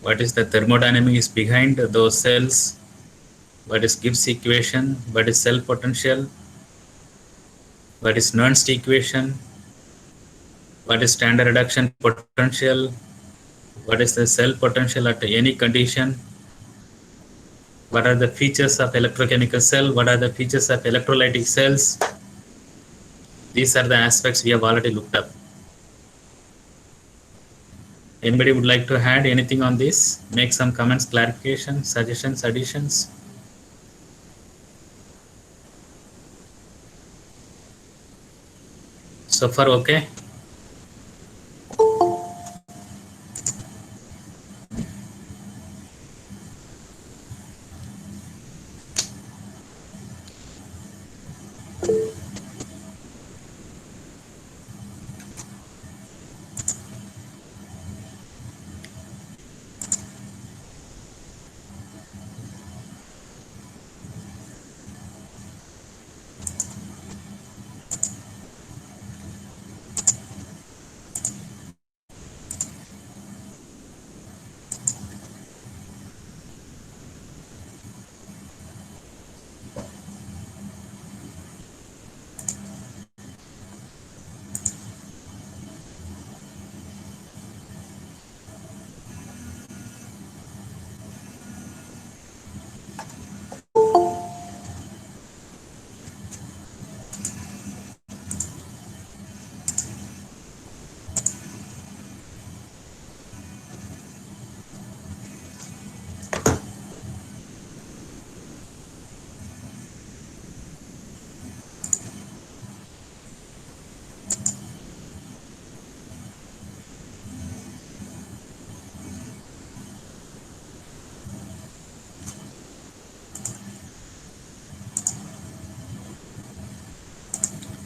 what is the thermodynamics behind those cells, what is Gibbs equation, what is cell potential, what is Nernst equation, what is standard reduction potential, what is the cell potential at any condition, what are the features of electrochemical cell, what are the features of electrolytic cells. These are the aspects we have already looked up. Anybody would like to add anything on this? Make some comments, clarification, suggestions, additions? So far, okay?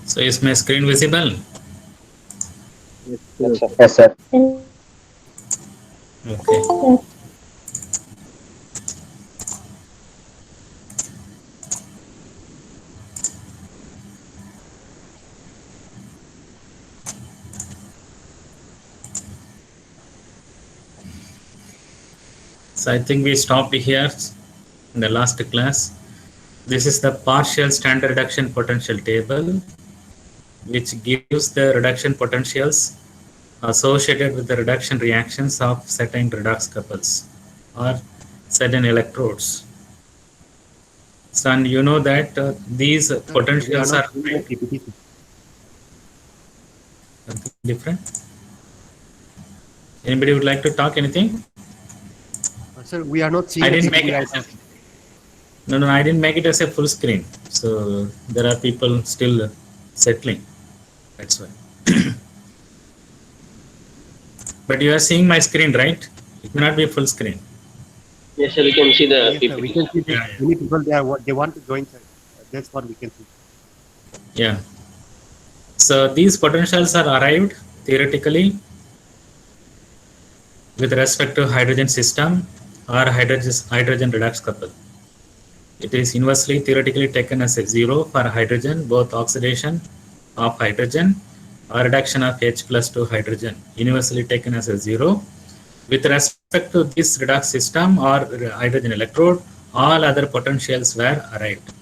So is my screen visible? Yes, sir. Yes, sir. Okay. So I think we stopped here in the last class. This is the partial standard reduction potential table, which gives the reduction potentials associated with the reduction reactions of certain redox couples or certain electrodes. So, and you know that these potentials are something different. Anybody would like to talk anything? Sir, we are not seeing. I didn't make it. No, I didn't make it as a full screen. So there are people still settling. That's why. But you are seeing my screen, right? It may not be a full screen. Yes, sir. We can see the Yes, PPT. sir, we can see many people they want to join, sir. That's what we can see. Yeah. So these potentials are arrived theoretically with respect to hydrogen system or hydrogen redox couple. It is inversely theoretically taken as a zero for hydrogen, both oxidation of hydrogen or reduction of H plus to hydrogen, universally taken as a zero. With respect to this redox system or hydrogen electrode, all other potentials were arrived.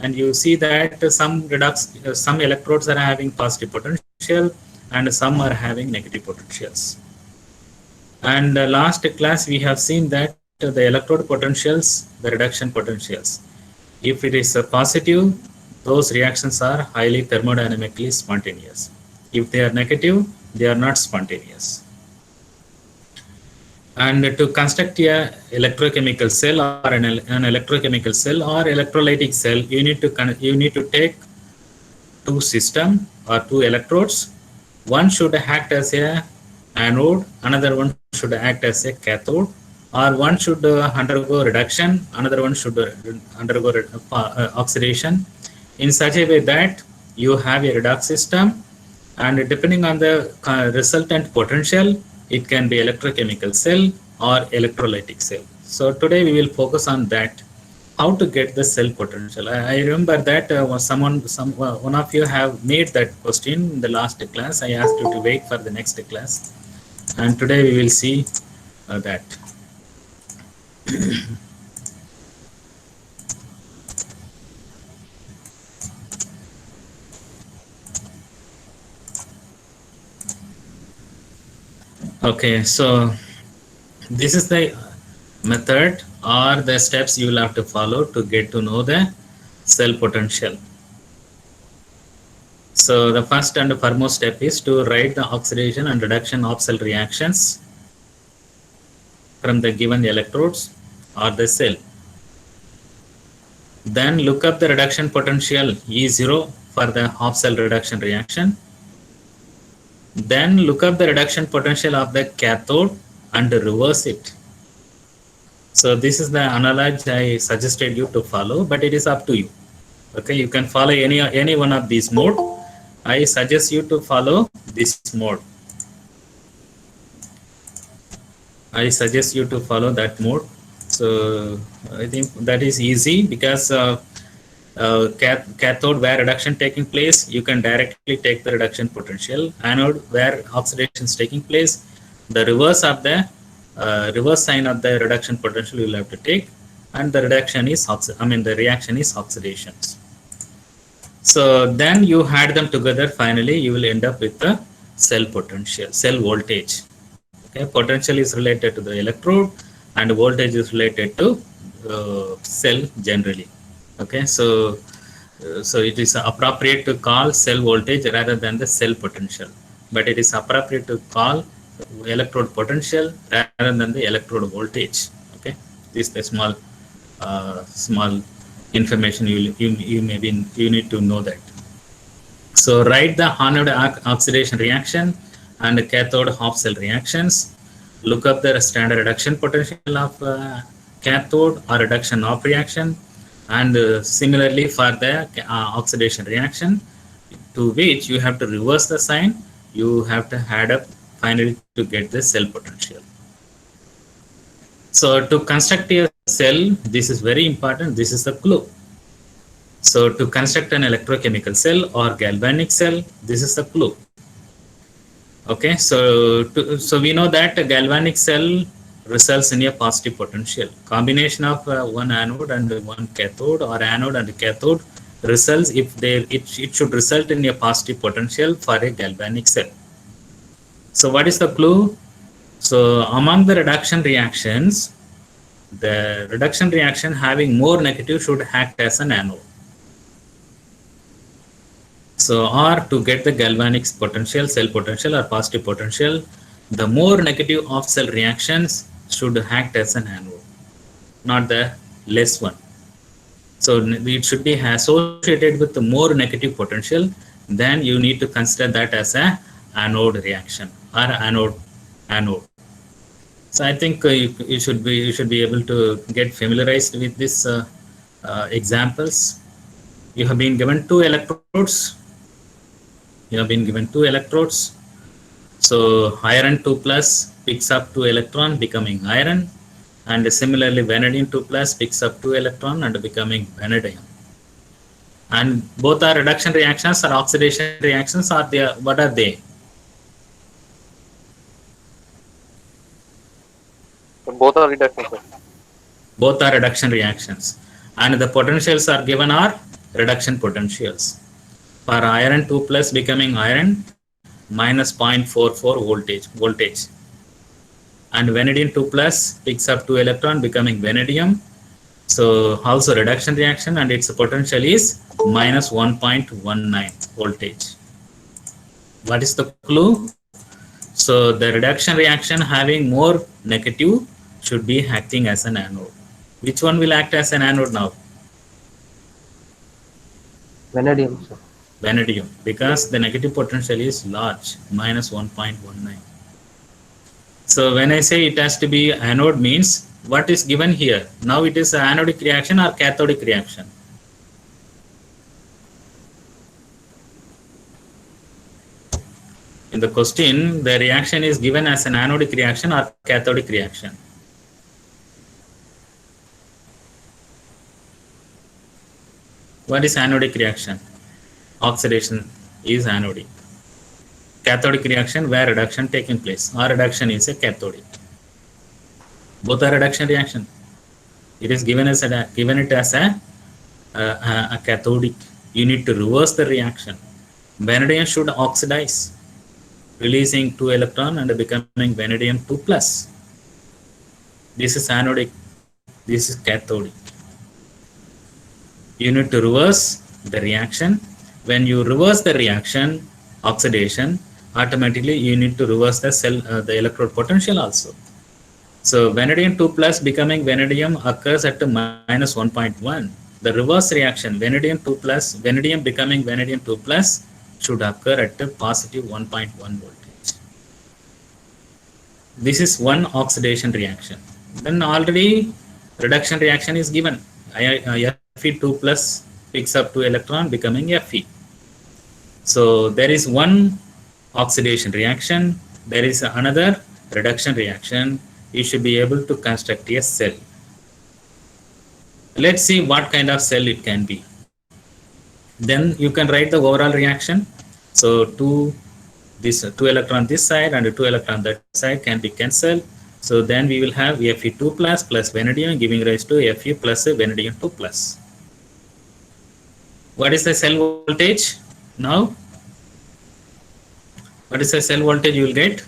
And you see that some electrodes are having positive potential and some are having negative potentials. And last class we have seen that the electrode potentials, the reduction potentials, if it is positive, those reactions are highly thermodynamically spontaneous. If they are negative, they are not spontaneous. And to construct a electrochemical cell or an electrochemical cell or electrolytic cell, you need to take two system or two electrodes. One should act as a anode, another one should act as a cathode, or one should undergo reduction, another one should undergo oxidation, in such a way that you have a redox system, and depending on the resultant potential, it can be electrochemical cell or electrolytic cell. So today we will focus on that, how to get the cell potential. I remember that one of you have made that question in the last class. I asked you to wait for the next class, and today we will see that. Okay, so this is the method or the steps you will have to follow to get to know the cell potential. So the first and foremost step is to write the oxidation and reduction of cell reactions from the given electrodes or the cell. Then look up the reduction potential E0 for the half cell reduction reaction. Then look up the reduction potential of the cathode and reverse it. So this is the analogy I suggested you to follow, but it is up to you. Okay, you can follow any one of these mode. I suggest you to follow this mode. I suggest you to follow that mode. So I think that is easy because cathode where reduction taking place, you can directly take the reduction potential. Anode where oxidation is taking place, the reverse of the reverse sign of the reduction potential you will have to take, and the reduction is the reaction is oxidation. So then you add them together. Finally, you will end up with the cell potential, cell voltage. Okay, potential is related to the electrode, and voltage is related to cell generally. Okay, so it is appropriate to call cell voltage rather than the cell potential, but it is appropriate to call electrode potential rather than the electrode voltage. Okay, this is the small information you need to know that. So write the anode oxidation reaction and the cathode half cell reactions. Look up the standard reduction potential of cathode or reduction of reaction, and similarly for the oxidation reaction, to which you have to reverse the sign. You have to add up finally to get the cell potential. So to construct a cell, this is very important. This is the clue. So to construct an electrochemical cell or galvanic cell, this is the clue. Okay, so we know that a galvanic cell results in a positive potential. Combination of one anode and one cathode, or anode and cathode, results it should result in a positive potential for a galvanic cell. So what is the clue? So among the reduction reactions, the reduction reaction having more negative should act as an anode. So, or to get the galvanic potential, cell potential or positive potential, the more negative of cell reactions should act as an anode, not the less one. So it should be associated with the more negative potential. Then you need to consider that as a anode reaction or anode. So I think you should be able to get familiarized with this examples. You have been given two electrodes. So iron 2 plus picks up 2 electron, becoming iron, and similarly vanadium 2 plus picks up 2 electron and becoming vanadium. And both are reduction reactions or oxidation reactions, or what are they? Both are reduction. Both are reduction reactions, and the potentials are given are reduction potentials. For iron 2 plus becoming iron, minus 0.44 voltage, and vanadium 2 plus picks up 2 electron, becoming vanadium. So also reduction reaction, and its potential is minus 1.19 voltage. What is the clue? So the reduction reaction having more negative should be acting as an anode. Which one will act as an anode now? Vanadium, sir. Vanadium, because the negative potential is large, minus 1.19. So when I say it has to be anode, means what is given here? Now it is an anodic reaction or cathodic reaction? In the question, the reaction is given as an anodic reaction or cathodic reaction. What is anodic reaction? Oxidation is anodic. Cathodic reaction where reduction taking place, or reduction is a cathodic. Both are reduction reaction. It is given as given it as a cathodic. You need to reverse the reaction. Vanadium should oxidize, releasing 2 electron and becoming vanadium 2 plus. This is anodic. This is cathodic. You need to reverse the reaction. When you reverse the reaction, oxidation, automatically you need to reverse the cell, the electrode potential also. So vanadium 2 plus becoming vanadium occurs at minus 1.1. The reverse reaction, vanadium 2 plus, vanadium becoming vanadium 2 plus, should occur at a positive 1.1 voltage. This is one oxidation reaction. Then already reduction reaction is given. Fe2 plus picks up 2 electron becoming Fe. So there is one oxidation reaction. There is another reduction reaction. You should be able to construct a cell. Let's see what kind of cell it can be. Then you can write the overall reaction. So 2 electron this side and 2 electron that side can be cancelled. So then we will have Fe2 plus vanadium giving rise to Fe plus vanadium 2 plus. What is the cell voltage now? What is the cell voltage you will get?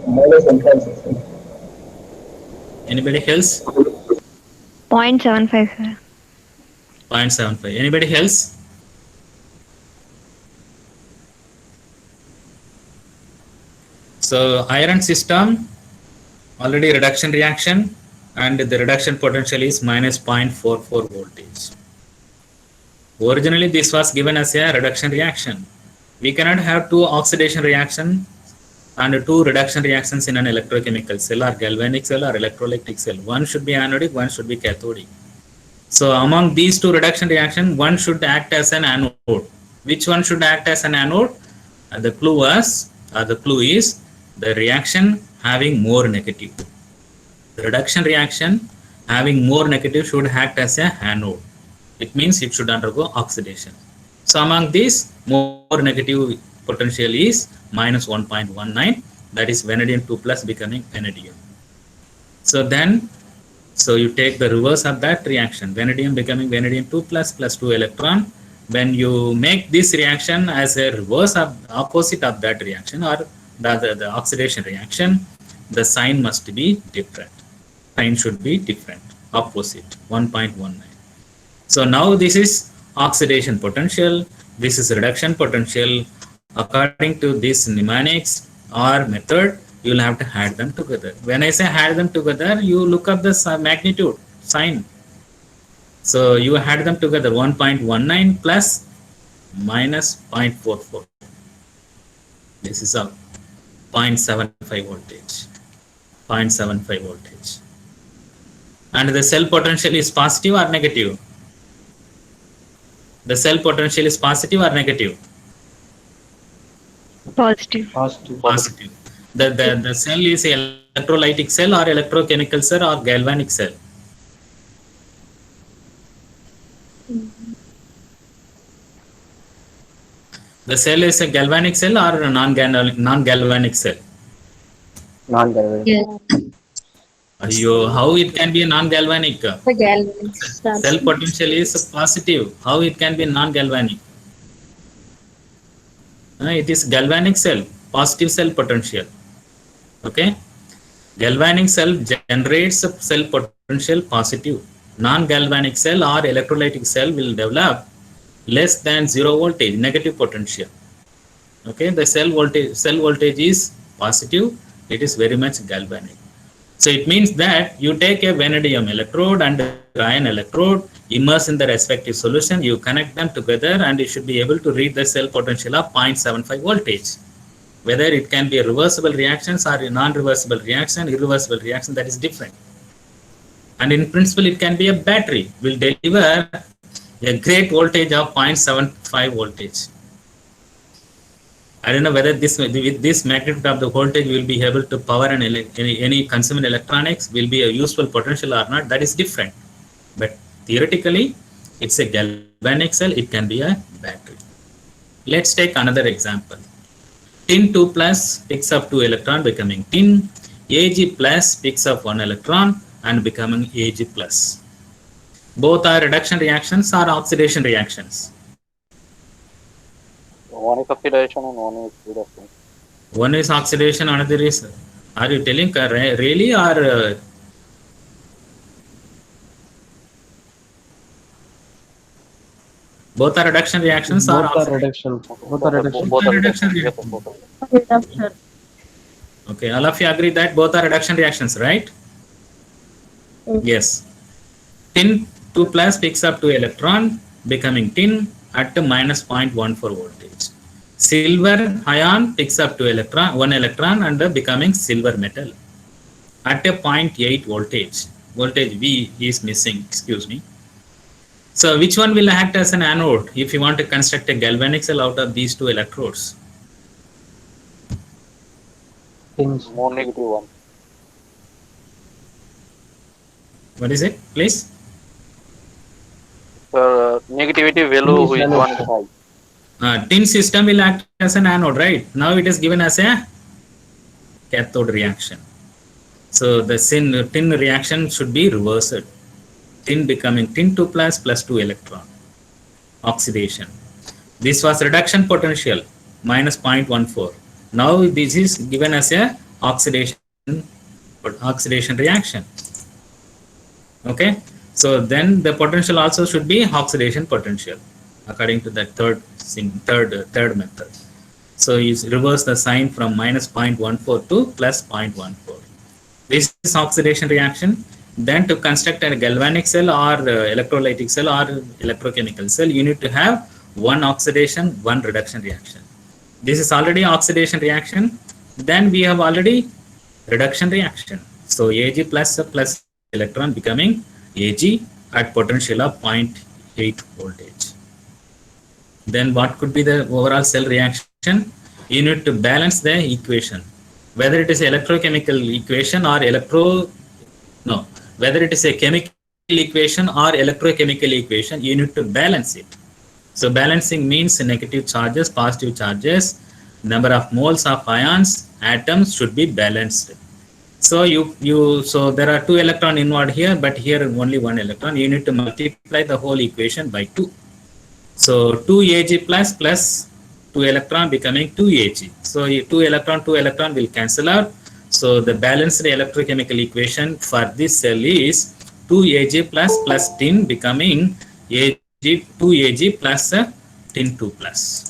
Minus 1.6. Anybody else? 0.75, sir. 0.75. Anybody else? So iron system, already reduction reaction, and the reduction potential is minus 0.44 voltage. Originally this was given as a reduction reaction. We cannot have 2 oxidation reactions and 2 reduction reactions in an electrochemical cell or galvanic cell or electrolytic cell. One should be anodic, one should be cathodic. So among these 2 reduction reactions, one should act as an anode. Which one should act as an anode? The clue is the reaction having more negative. The reduction reaction having more negative should act as a anode. It means it should undergo oxidation. So among these, more negative potential is minus 1.19. That is vanadium 2 plus becoming vanadium. So then, so you take the reverse of that reaction. Vanadium becoming vanadium 2 plus 2 electron. When you make this reaction as a reverse of opposite of that reaction or the oxidation reaction, the sign must be different. Sign should be different, opposite, 1.19. So now this is oxidation potential, this is reduction potential. According to this mnemonics or method, you will have to add them together. When I say add them together, you look up the magnitude, sign. So you add them together, 1.19 plus minus 0.44. This is a 0.75 voltage. 0.75 voltage. And the cell potential is positive or negative? The cell potential is positive or negative? Positive. Positive. Positive. The cell is electrolytic cell or electrochemical cell or galvanic cell? The cell is a galvanic cell or a non-galvanic cell? Non-galvanic. How it can be a non-galvanic? The galvanic. Cell potential is positive. How it can be non-galvanic? It is galvanic cell, positive cell potential. Okay. Galvanic cell generates a cell potential positive. Non-galvanic cell or electrolytic cell will develop less than 0 voltage, negative potential. Okay, the cell voltage is positive. It is very much galvanic. So it means that you take a vanadium electrode and iron electrode, immerse in the respective solution, you connect them together, and you should be able to read the cell potential of 0.75 voltage. Whether it can be a reversible reactions or a non-reversible reaction, irreversible reaction, that is different. And in principle, it can be a battery, will deliver a great voltage of 0.75 voltage. I don't know whether with this magnitude of the voltage will be able to power any consumer electronics, will be a useful potential or not, that is different. But theoretically, it's a galvanic cell, it can be a battery. Let's take another example. Tin 2 plus picks up 2 electron becoming tin. Ag plus picks up one electron and becoming Ag plus. Both are reduction reactions or oxidation reactions. One is oxidation and one is reduction. One is oxidation, another is. Are you telling really or? Both are reduction reactions or Both are reduction. Both are reduction. Both are reduction reduction. Yes, reactions. both are. Reduction. Okay, all of you agree that both are reduction reactions, right? Yes. Tin 2 plus picks up 2 electron, becoming tin at minus 0.14 voltage. Silver ion picks up 1 electron and becoming silver metal at a 0.8 voltage. Voltage V is missing, excuse me. So which one will act as an anode if you want to construct a galvanic cell out of these two electrodes? Things. More negative one. What is it, please? Negativity value Tin is is one anode. high. Tin system will act as an anode, right? Now it is given as a cathode reaction. So the tin reaction should be reversed. Tin becoming tin 2 plus 2 electron. Oxidation. This was reduction potential minus 0.14. Now this is given as a oxidation reaction. Okay. So then the potential also should be oxidation potential according to the third method. So you reverse the sign from minus 0.14 to plus 0.14. This is oxidation reaction. Then to construct a galvanic cell or electrolytic cell or electrochemical cell, you need to have one oxidation, one reduction reaction. This is already oxidation reaction. Then we have already reduction reaction. So Ag plus electron becoming Ag at potential of 0.8 voltage. Then what could be the overall cell reaction? You need to balance the equation, whether it is electrochemical equation or whether it is a chemical equation or electrochemical equation, you need to balance it. So balancing means negative charges, positive charges, number of moles of ions, atoms should be balanced. So so there are 2 electrons involved here, but here only 1 electron. You need to multiply the whole equation by 2. So 2 Ag plus 2 electron becoming 2 Ag. So 2 electron will cancel out. So the balanced electrochemical equation for this cell is 2 Ag plus tin becoming 2 Ag plus tin 2 plus.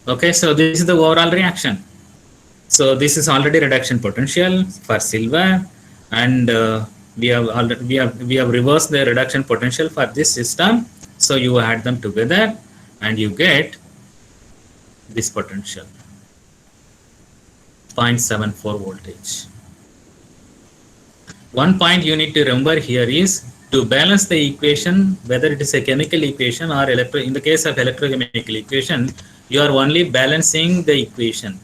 Okay, so this is the overall reaction. So this is already reduction potential for silver, and we have reversed the reduction potential for this system. So you add them together and you get this potential 0.74 voltage. One point you need to remember here is to balance the equation, whether it is a chemical equation or in the case of electrochemical equation, you are only balancing the equation.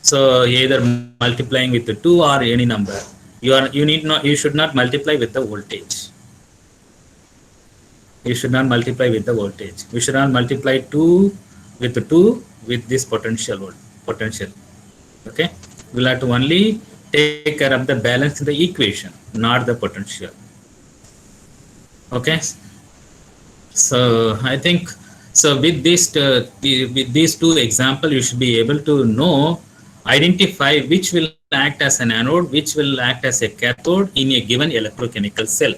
So either multiplying with the 2 or any number. You should not multiply with the voltage. You should not multiply with the voltage. You should not multiply 2 with this potential. Okay. We'll have to only take care of the balance in the equation, not the potential. Okay. So I think with these 2 examples, you should be able to identify which will act as an anode, which will act as a cathode in a given electrochemical cell.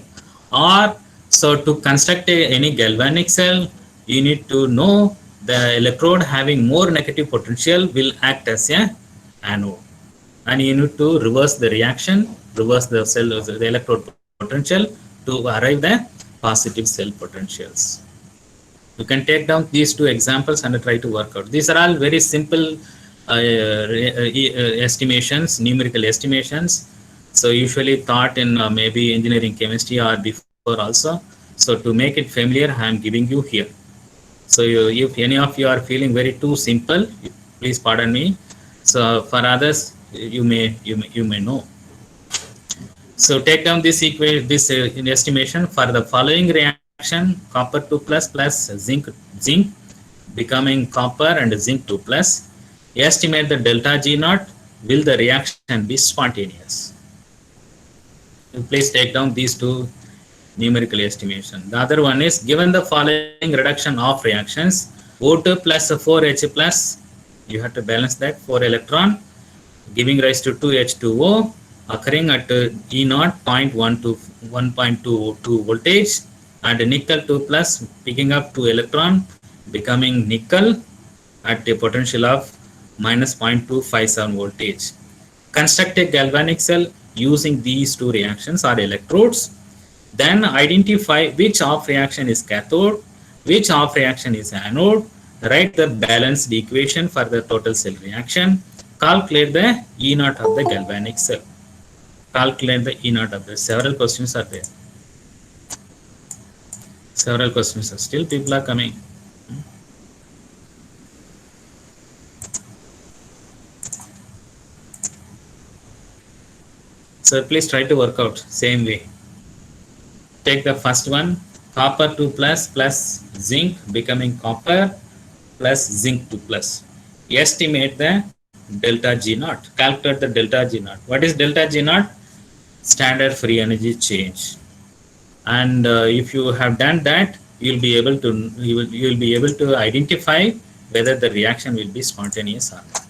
Or so to construct any galvanic cell, you need to know the electrode having more negative potential will act as an anode, and you need to reverse the reaction, reverse the electrode potential to arrive the positive cell potentials. You can take down these 2 examples and try to work out. These are all very simple estimations, numerical estimations. So usually taught in maybe engineering chemistry or before also. So to make it familiar, I am giving you here. So if any of you are feeling very too simple, please pardon me. So for others, you may know. So take down this equation, this in estimation for the following reaction: copper 2 plus zinc becoming copper and zinc 2 plus. Estimate the delta G naught. Will the reaction be spontaneous? Please take down these two numerical estimation. The other one is, given the following reduction of reactions: O2 plus 4H plus, you have to balance that, 4 electron giving rise to 2H2O occurring at E naught 1.22 voltage, and nickel 2 plus picking up 2 electron becoming nickel at a potential of minus 0.257 voltage. Construct a galvanic cell using these two reactions or electrodes. Then identify which off reaction is cathode, which off reaction is anode. Write the balanced equation for the total cell reaction. Calculate the E naught of the galvanic cell. Calculate the E naught of the. Several questions are there. Several questions are still, people are coming. So please try to work out same way. Take the first one, copper 2 plus zinc becoming copper plus zinc 2 plus. Estimate the delta G naught. Calculate the delta G naught. What is delta G naught? Standard free energy change. And if you have done that, you'll be able to identify whether the reaction will be spontaneous or not.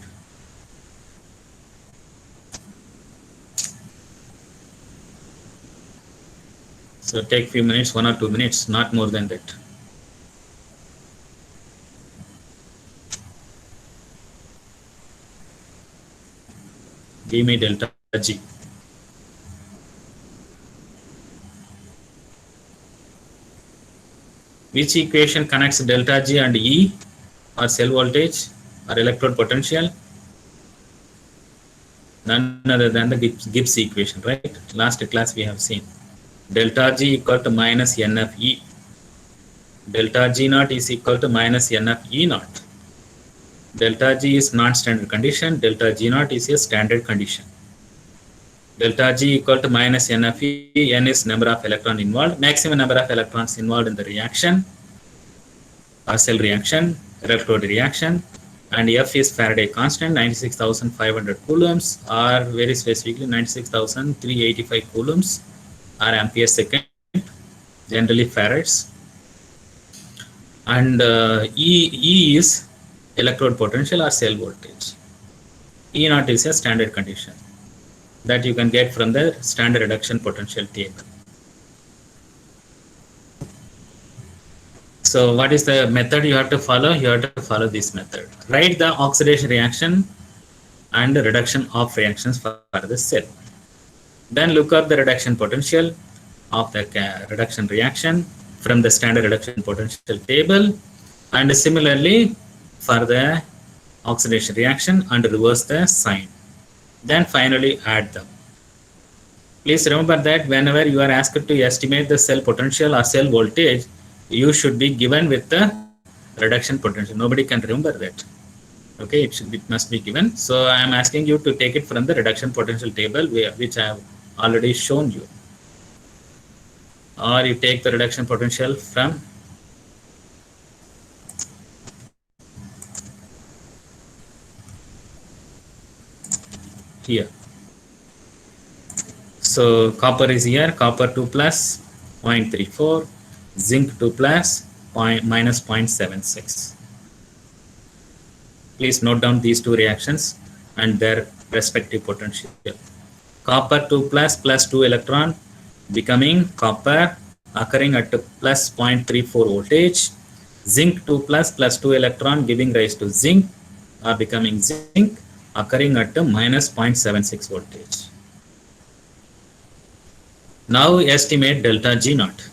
So take few minutes, 1 or 2 minutes, not more than that. Give me delta G. Which equation connects delta G and E, or cell voltage or electrode potential? None other than the Gibbs equation, right? Last class we have seen. Delta G equal to minus NFE. Delta G naught is equal to minus NFE naught. Delta G is non-standard condition. Delta G naught is a standard condition. Delta G equal to minus NFE. N is number of electrons involved. Maximum number of electrons involved in the reaction or cell reaction, electrode reaction. And F is Faraday constant, 96,500 coulombs, or very specifically 96,385 coulombs, or ampere second, generally farads. And E is electrode potential or cell voltage. E naught is a standard condition that you can get from the standard reduction potential table. So what is the method you have to follow? You have to follow this method. Write the oxidation reaction and the reduction of reactions for the cell. Then look up the reduction potential of the reduction reaction from the standard reduction potential table, and similarly for the oxidation reaction, and reverse the sign. Then finally add them. Please remember that whenever you are asked to estimate the cell potential or cell voltage, you should be given with the reduction potential. Nobody can remember that. Okay, it must be given. So I am asking you to take it from the reduction potential table, which I have already shown you. Or you take the reduction potential from here. So copper is here, copper 2 plus 0.34, zinc 2 plus minus 0.76. Please note down these two reactions and their respective potential. Copper 2 plus 2 electron becoming copper occurring at plus 0.34 voltage. Zinc 2 plus 2 electron giving rise to zinc becoming zinc occurring at minus 0.76 voltage. Now estimate delta G naught.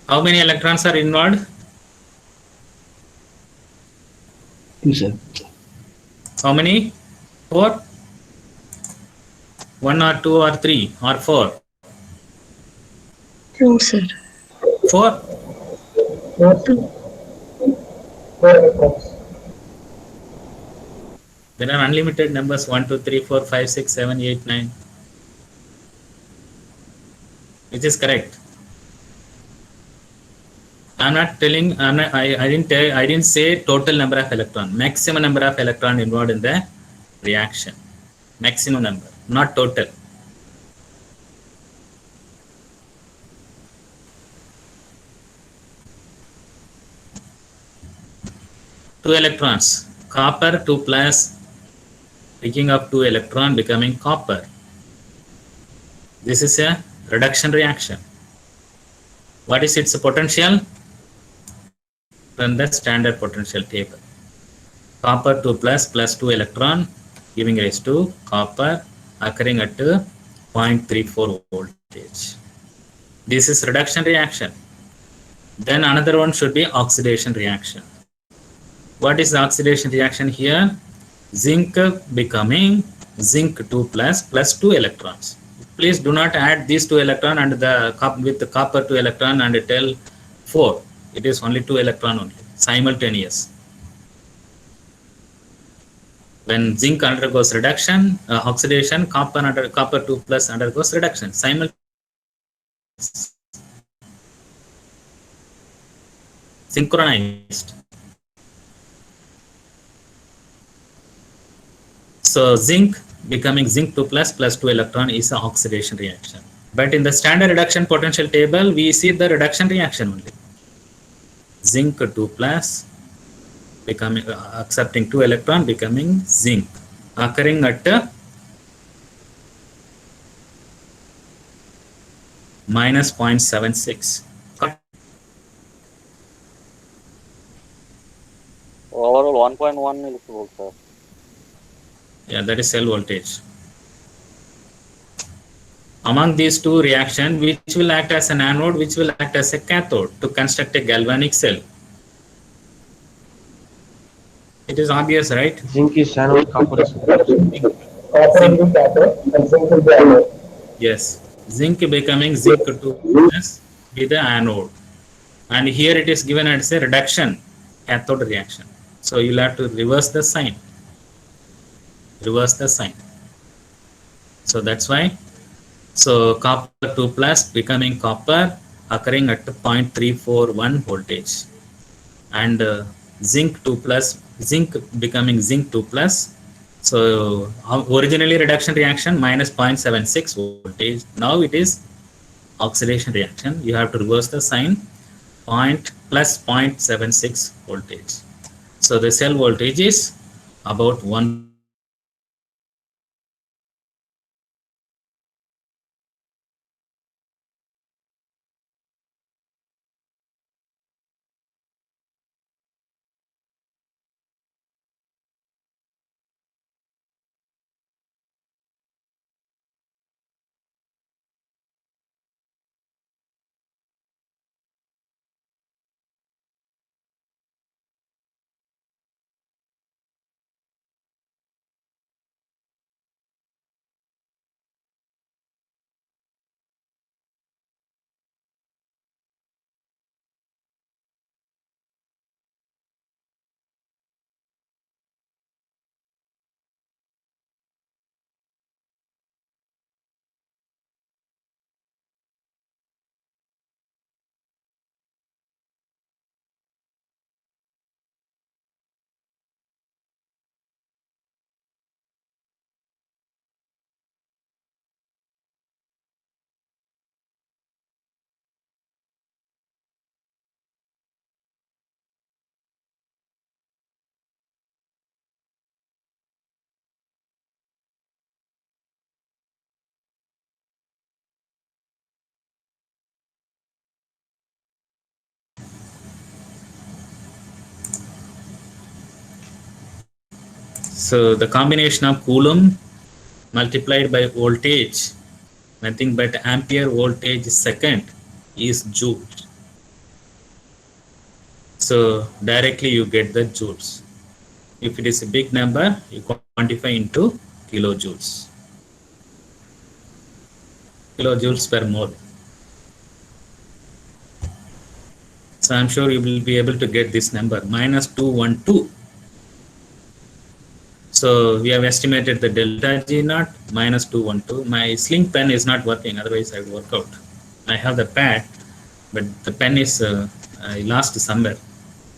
How many electrons are involved? Two, sir. How many? 4? 1 or 2 or 3 or 4? 2, sir. 4? Four electrons. There are unlimited numbers 1, 2, 3, 4, 5, 6, 7, 8, 9. Which is correct? I'm not telling. I didn't say total number of electron. Maximum number of electron involved in the reaction. Maximum number, not total. Two electrons. Copper 2 plus picking up 2 electron becoming copper. This is a reduction reaction. What is its potential? From the standard potential table. Copper 2 plus 2 electron giving rise to copper occurring at 0.34 voltage. This is reduction reaction. Then another one should be oxidation reaction. What is the oxidation reaction here? Zinc becoming zinc 2 plus 2 electrons. Please do not add these 2 electron and with the copper 2 electron and tell 4. It is only 2 electron only, simultaneous. When zinc undergoes reduction, oxidation, copper 2 plus undergoes reduction. Synchronized. So zinc becoming zinc 2 plus 2 electron is an oxidation reaction. But in the standard reduction potential table, we see the reduction reaction only. Zinc 2 plus becoming accepting 2 electron becoming zinc occurring at minus 0.76. Overall 1.1 millivolts, sir. Yeah, that is cell voltage. Among these two reactions, which will act as an anode, which will act as a cathode to construct a galvanic cell? It is obvious, right? Zinc is anode, copper is Copper will be cathode and zinc will be anode. Yes, zinc becoming zinc 2 plus be the anode. And here it is given as a reduction cathode reaction. So you'll have to reverse the sign. Reverse the sign. So that's why. So copper 2 plus becoming copper occurring at 0.341 voltage. And zinc 2 plus, zinc becoming zinc 2 plus. So originally reduction reaction minus 0.76 voltage. Now it is oxidation reaction. You have to reverse the sign, plus 0.76 voltage. So the cell voltage is about 1. So the combination of Coulomb multiplied by voltage, nothing but ampere voltage second, is Joule. So directly you get the joules. If it is a big number, you quantify into kilojoules. Kilojoules per mole. So I'm sure you will be able to get this number, minus 212. So we have estimated the delta G naught minus 212. My sling pen is not working, otherwise I would work out. I have the pad, but the pen is I lost somewhere.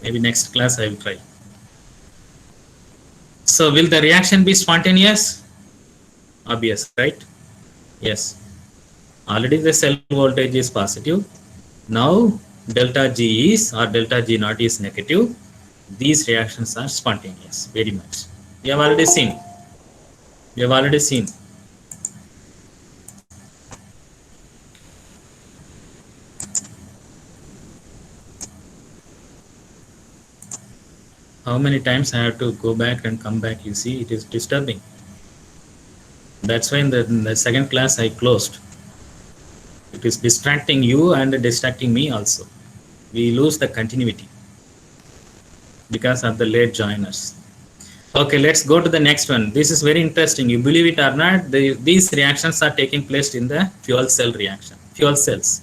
Maybe next class I will try. So will the reaction be spontaneous? Obvious, right? Yes. Already the cell voltage is positive. Now delta G is or delta G naught is negative. These reactions are spontaneous, very much. We have already seen. We have already seen. How many times I have to go back and come back? You see, it is disturbing. That's why in the second class I closed. It is distracting you and distracting me also. We lose the continuity because of the late joiners. Okay, let's go to the next one. This is very interesting. You believe it or not, these reactions are taking place in the fuel cell reaction. Fuel cells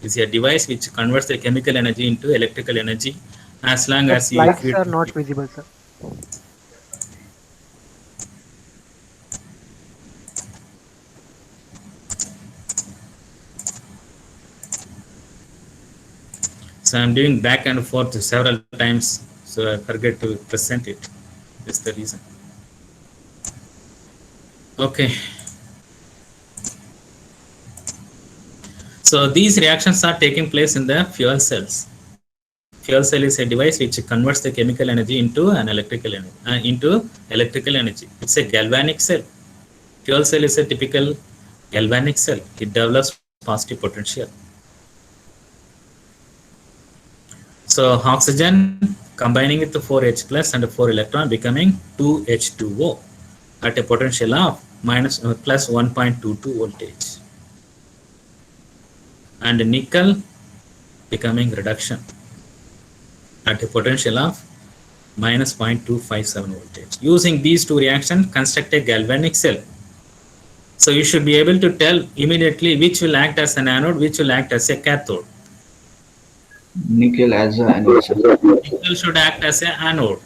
is a device which converts the chemical energy into electrical energy as long The as you slides feed. are not visible, sir. So I'm doing back and forth several times, so I forget to present it. That's the reason. Okay. So these reactions are taking place in the fuel cells. Fuel cell is a device which converts the chemical energy into an electrical energy. It's a galvanic cell. Fuel cell is a typical galvanic cell. It develops positive potential. So oxygen combining with the 4H plus and 4 electron becoming 2H2O at a potential of plus 1.22 voltage. And nickel becoming reduction at a potential of minus 0.257 voltage. Using these two reactions, construct a galvanic cell. So you should be able to tell immediately which will act as an anode, which will act as a cathode. Nickel as an anode, sir. Nickel should act as an anode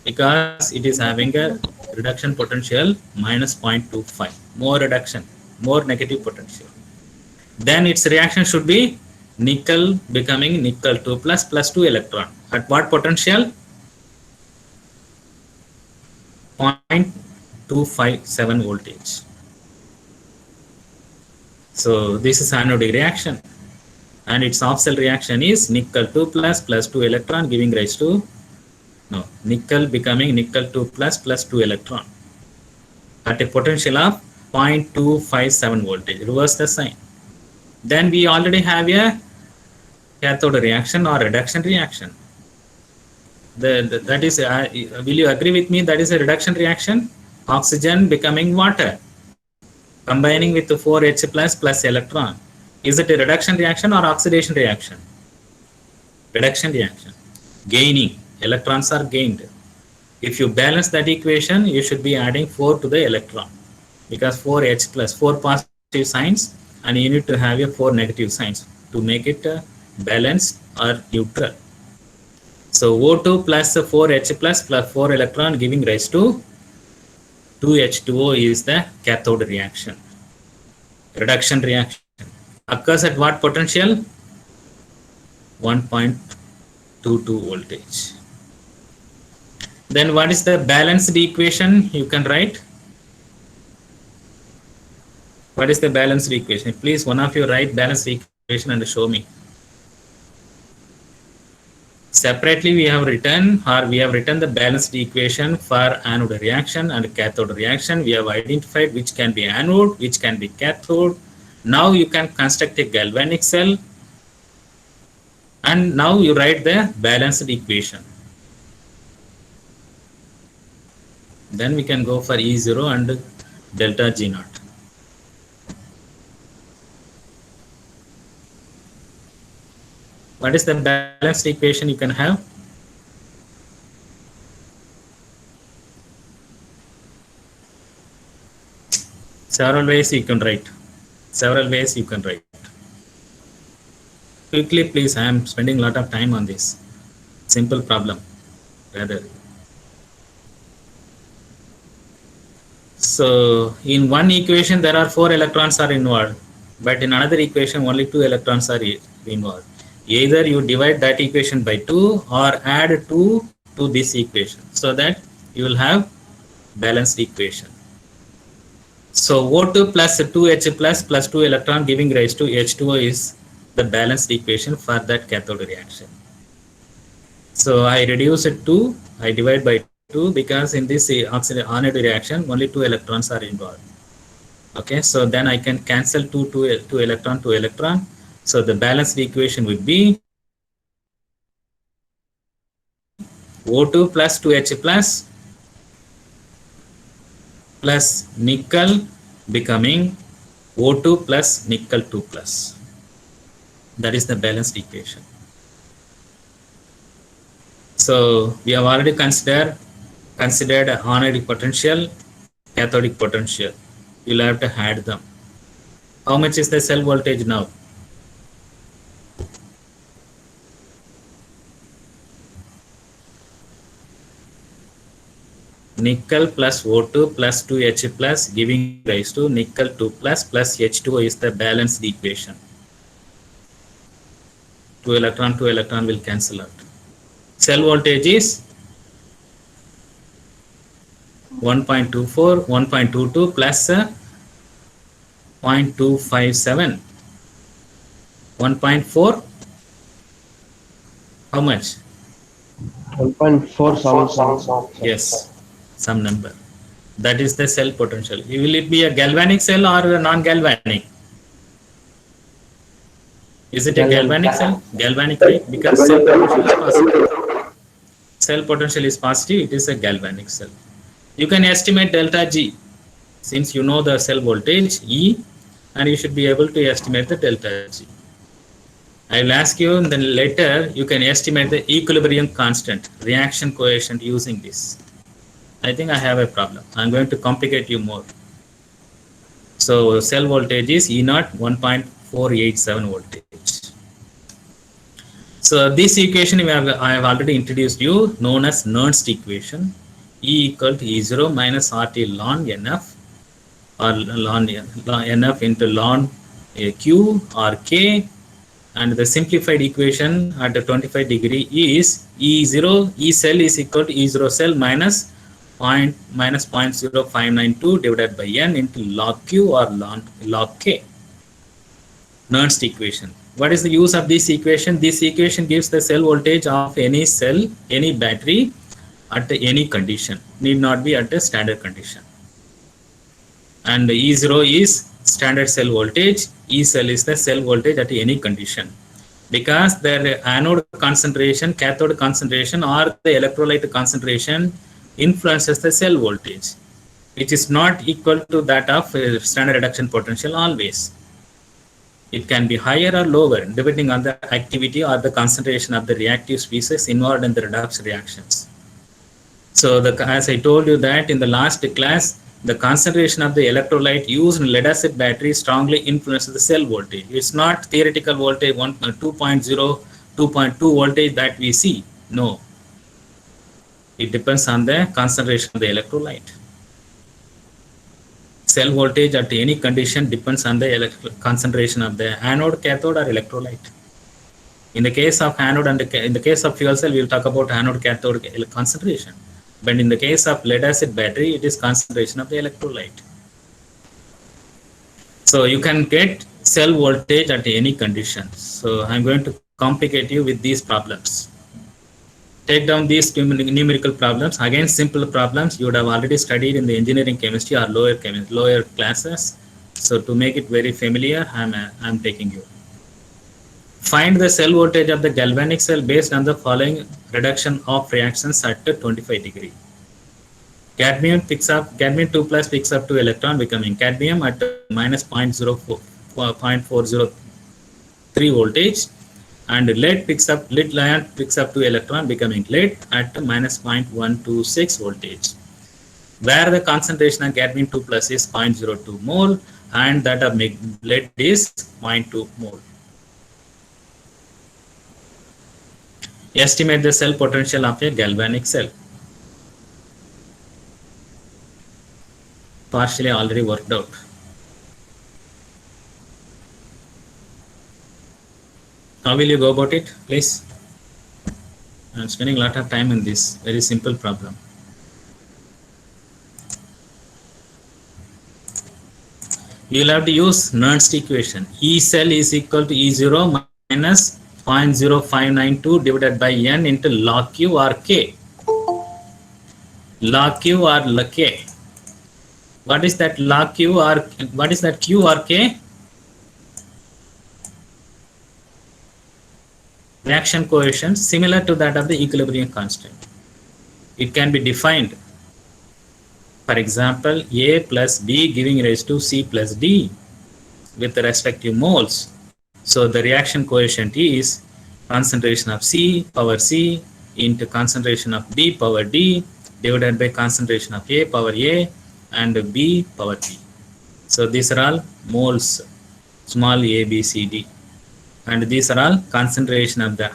because it is having a reduction potential minus 0.25, more reduction, more negative potential. Then its reaction should be nickel becoming nickel 2 plus 2 electron. At what potential? 0.257 voltage. So this is anodic reaction. And its off cell reaction is nickel 2 plus 2 electron giving rise to nickel becoming nickel 2 plus 2 electron at a potential of 0.257 voltage. Reverse the sign. Then we already have a cathode reaction or reduction reaction. That is, will you agree with me? That is a reduction reaction. Oxygen becoming water, combining with the 4H plus electron. Is it a reduction reaction or oxidation reaction? Reduction reaction. Gaining. Electrons are gained. If you balance that equation, you should be adding 4 to the electron because 4H plus 4 positive signs and you need to have a 4 negative signs to make it balanced or neutral. So O2 plus 4H plus 4 electron giving rise to 2H2O is the cathode reaction. Reduction reaction occurs at what potential? 1.22 voltage. Then what is the balanced equation you can write? What is the balanced equation? Please, one of you write balanced equation and show me. Separately, we have written the balanced equation for anode reaction and cathode reaction. We have identified which can be anode, which can be cathode. Now you can construct a galvanic cell. And now you write the balanced equation. Then we can go for E0 and delta G naught. What is the balanced equation you can have? Several ways you can write. Several ways you can write. Quickly, please. I am spending a lot of time on this simple problem. Rather. So, in one equation, there are 4 electrons are involved, but in another equation, only 2 electrons are involved. Either you divide that equation by 2 or add 2 to this equation, so that you will have balanced equation. So O2 plus 2H plus 2 electron giving rise to H2O is the balanced equation for that cathode reaction. So I reduce it to, I divide by 2 because in this oxide reaction only 2 electrons are involved. Okay, so then I can cancel 2 electron. So the balanced equation would be O2 plus 2H plus nickel becoming O2 plus nickel 2 plus. That is the balanced equation. So we have already considered anodic potential, cathodic potential. You'll have to add them. How much is the cell voltage now? Nickel plus O2 plus 2H plus giving rise to nickel 2 plus H2O is the balanced equation. 2 electron will cancel out. Cell voltage is 1.24, 1.22 plus 0.257. 1.4. How much? 1.4 Yes, some number. That is the cell potential. Will it be a galvanic cell or a non-galvanic? Is it a galvanic cell? Galvanic, right? Because cell potential is positive. Cell potential is positive, it is a galvanic cell. You can estimate delta G. Since you know the cell voltage E, and you should be able to estimate the delta G. I will ask you then later, you can estimate the equilibrium constant, reaction coefficient using this. I think I have a problem. I'm going to complicate you more. So cell voltage is E0 1.487 voltage. So this equation I have already introduced you, known as Nernst equation. E equal to E0 minus RT ln NF, or ln NF into ln Q or K, and the simplified equation at the 25 degree is E0, E cell is equal to E0 cell minus 0.0592 divided by N into log Q or log K. Nernst equation. What is the use of this equation? This equation gives the cell voltage of any cell, any battery at any condition, need not be at a standard condition. And E0 is standard cell voltage, E cell is the cell voltage at any condition. Because the anode concentration, cathode concentration or the electrolyte concentration influences the cell voltage, which is not equal to that of standard reduction potential always. It can be higher or lower depending on the activity or the concentration of the reactive species involved in the redox reactions. So as I told you that in the last class, the concentration of the electrolyte used in lead acid battery strongly influences the cell voltage. It's not theoretical voltage 2.0, 2.2 voltage that we see. No. It depends on the concentration of the electrolyte. Cell voltage at any condition depends on the concentration of the anode, cathode or electrolyte. In the case of anode and in the case of fuel cell, we will talk about anode cathode concentration. But in the case of lead acid battery, it is concentration of the electrolyte. So you can get cell voltage at any condition. So I'm going to complicate you with these problems. Take down these numerical problems. Again, simple problems you would have already studied in the engineering chemistry or lower classes. So to make it very familiar, I'm taking you. Find the cell voltage of the galvanic cell based on the following reduction of reactions at 25 degree. Cadmium 2 plus picks up 2 electron becoming cadmium at minus 0.403 voltage, and lead ion picks up 2 electron becoming lead at minus 0.126 voltage. where the concentration of cadmium 2 plus is 0.02 mole and that of lead is 0.2 mole. Estimate the cell potential of a galvanic cell. Partially already worked out. How will you go about it, please? I'm spending a lot of time in this very simple problem. You will have to use Nernst equation. E cell is equal to E0 minus 0.0592 divided by N into log Q or K. Log Q or log K. What is that log Q or what is that Q or K? Reaction coefficient similar to that of the equilibrium constant. It can be defined. For example, A plus B giving rise to C plus D with the respective moles. So the reaction coefficient is concentration of C power C into concentration of B power D divided by concentration of A power A and B power B. So these are all moles, small a, b, c, d. And these are all concentration of the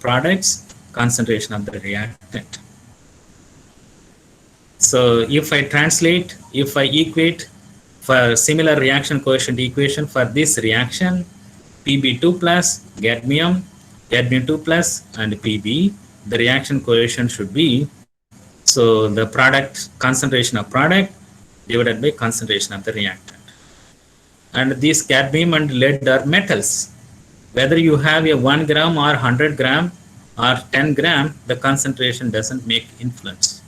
products, concentration of the reactant. So if I translate, if I equate for similar reaction coefficient equation for this reaction, Pb2 plus cadmium, cadmium2 plus and Pb, the reaction coefficient should be, so the product, concentration of product divided by concentration of the reactant. And these cadmium and lead are metals. Whether you have a 1 gram or 100 gram or 10 gram, the concentration doesn't make influence.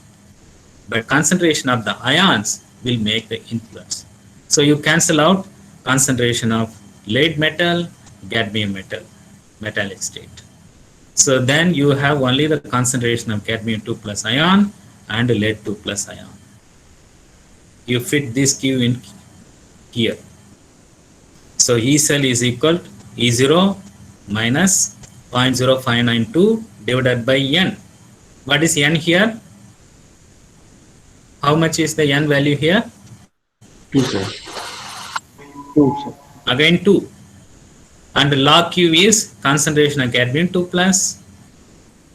But concentration of the ions will make the influence. So you cancel out concentration of lead metal, cadmium metal, metallic state. So then you have only the concentration of cadmium 2 plus ion and lead 2 plus ion. You fit this Q in here. So E cell is equal to E0 minus 0.0592 divided by N. What is N here? How much is the N value here? 2, sir. 2, sir. Again 2. And log Q is concentration of cadmium 2 plus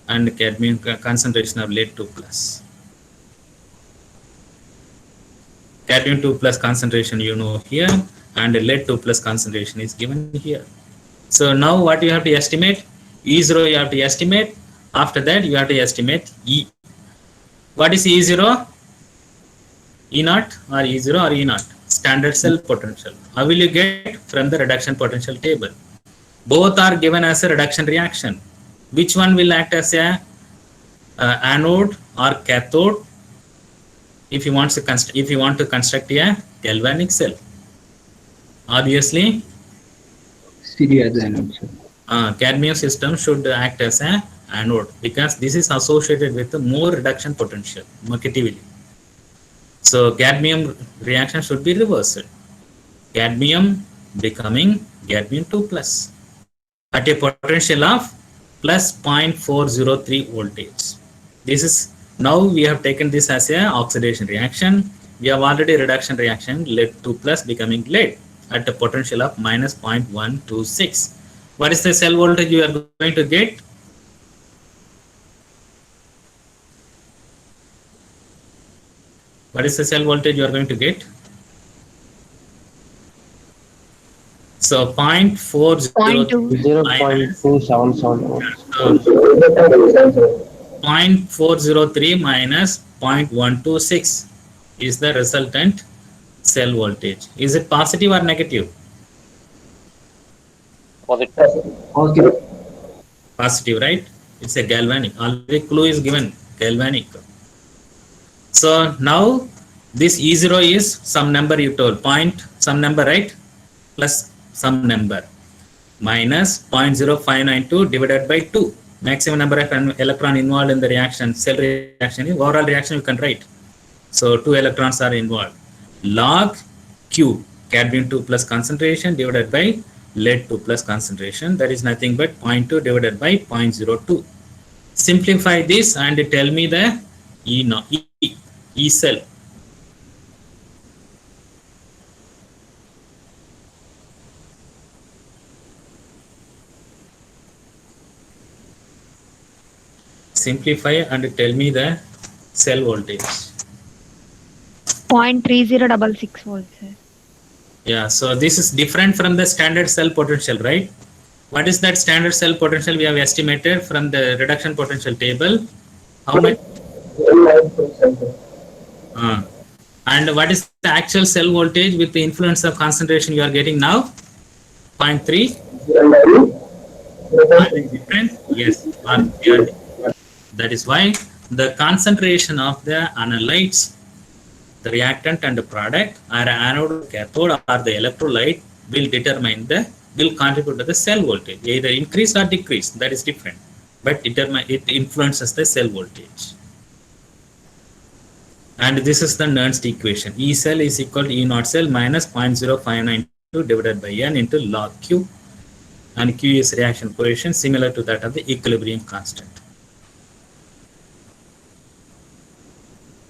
and cadmium concentration of lead 2 plus. Cadmium 2 plus concentration you know here, and lead 2 plus concentration is given here. So now what you have to estimate? E0 you have to estimate. After that you have to estimate E. What is E0? E0 or E0 or E0? Standard cell potential. How will you get? From the reduction potential table. Both are given as a reduction reaction. Which one will act as a anode or cathode? If you want to construct a galvanic cell, obviously CD as the anode, sir. cadmium system should act as an anode because this is associated with more reduction potential mercatively. So cadmium reaction should be reversed. Cadmium becoming cadmium 2 plus at a potential of plus 0.403 voltage. This is, now we have taken this as a oxidation reaction. We have already reduction reaction, lead 2 plus becoming lead at a potential of minus 0.126. What is the cell voltage you are going to get? What is the cell voltage you are going to get? So 0.40 0.2774. 0.403 minus 0.126 is the resultant cell voltage. Is it positive or negative? Positive. Positive, right? It's a galvanic. Already clue is given, galvanic. So now this E0 is some number you told, point some number, right? Plus some number minus 0.0592 divided by 2. Maximum number of electron involved in the reaction, cell reaction, overall reaction you can write. So 2 electrons are involved. Log Q, cadmium 2 plus concentration divided by lead 2 plus concentration, that is nothing but 0.2 divided by 0.02. Simplify this and tell me the E cell. Simplify and tell me the cell voltage. 0.3066 volts, sir. Yeah, so this is different from the standard cell potential, right? What is that standard cell potential we have estimated from the reduction potential table? How much? 9%. And what is the actual cell voltage with the influence of concentration you are getting now? 0.3. Are they different? Yes. That is why the concentration of the analytes, the reactant and the product, or anode, cathode, or the electrolyte will contribute to the cell voltage, either increase or decrease. That is different, but it influences the cell voltage. And this is the Nernst equation. E cell is equal to E naught cell minus 0.0592 divided by N into log Q. And Q is reaction coefficient similar to that of the equilibrium constant.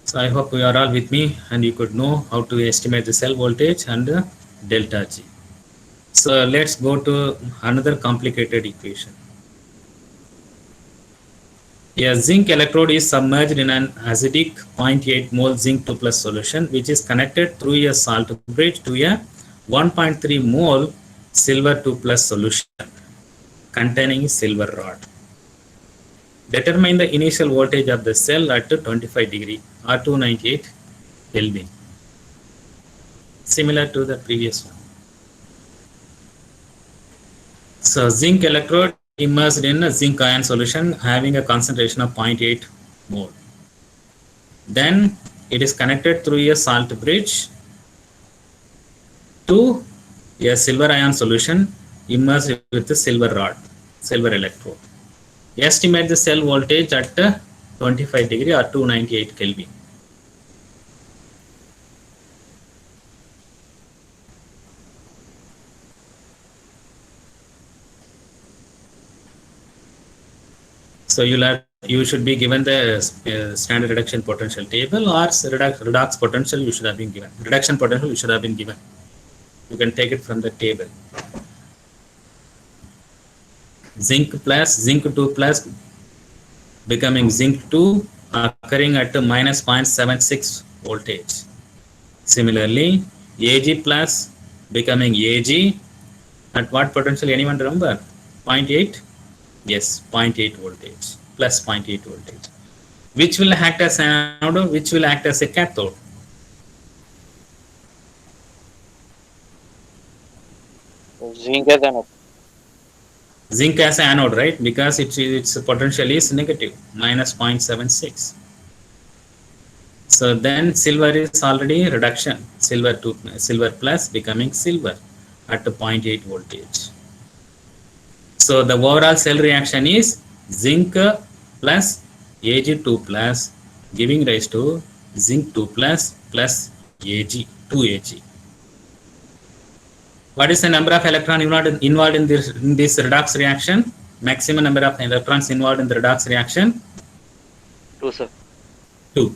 So I hope you are all with me and you could know how to estimate the cell voltage and delta G. So let's go to another complicated equation. A zinc electrode is submerged in an acidic 0.8 mole zinc 2 plus solution, which is connected through a salt bridge to a 1.3 mole silver 2 plus solution containing silver rod. Determine the initial voltage of the cell at 25 degree or 298 Kelvin. Similar to the previous one. So zinc electrode immersed in a zinc ion solution having a concentration of 0.8 mole. Then it is connected through a salt bridge to a silver ion solution immersed with the silver rod, silver electrode. Estimate the cell voltage at 25 degree or 298 Kelvin. So you should be given the standard reduction potential table or redox potential you should have been given. Reduction potential you should have been given. You can take it from the table. Zinc 2 plus becoming zinc 2 occurring at minus 0.76 voltage. Similarly, Ag plus becoming Ag at what potential, anyone remember? 0.8? Yes, 0.8 voltage, plus 0.8 voltage. Which will act as an anode, which will act as a cathode? Zinc as anode. Zinc as anode, right? Because its potential is negative, minus 0.76. So then silver is already reduction, silver plus becoming silver at 0.8 voltage. So the overall cell reaction is zinc plus Ag2 plus giving rise to zinc 2 plus Ag, 2Ag. What is the number of electrons involved in this redox reaction? Maximum number of electrons involved in the redox reaction? 2, sir. 2.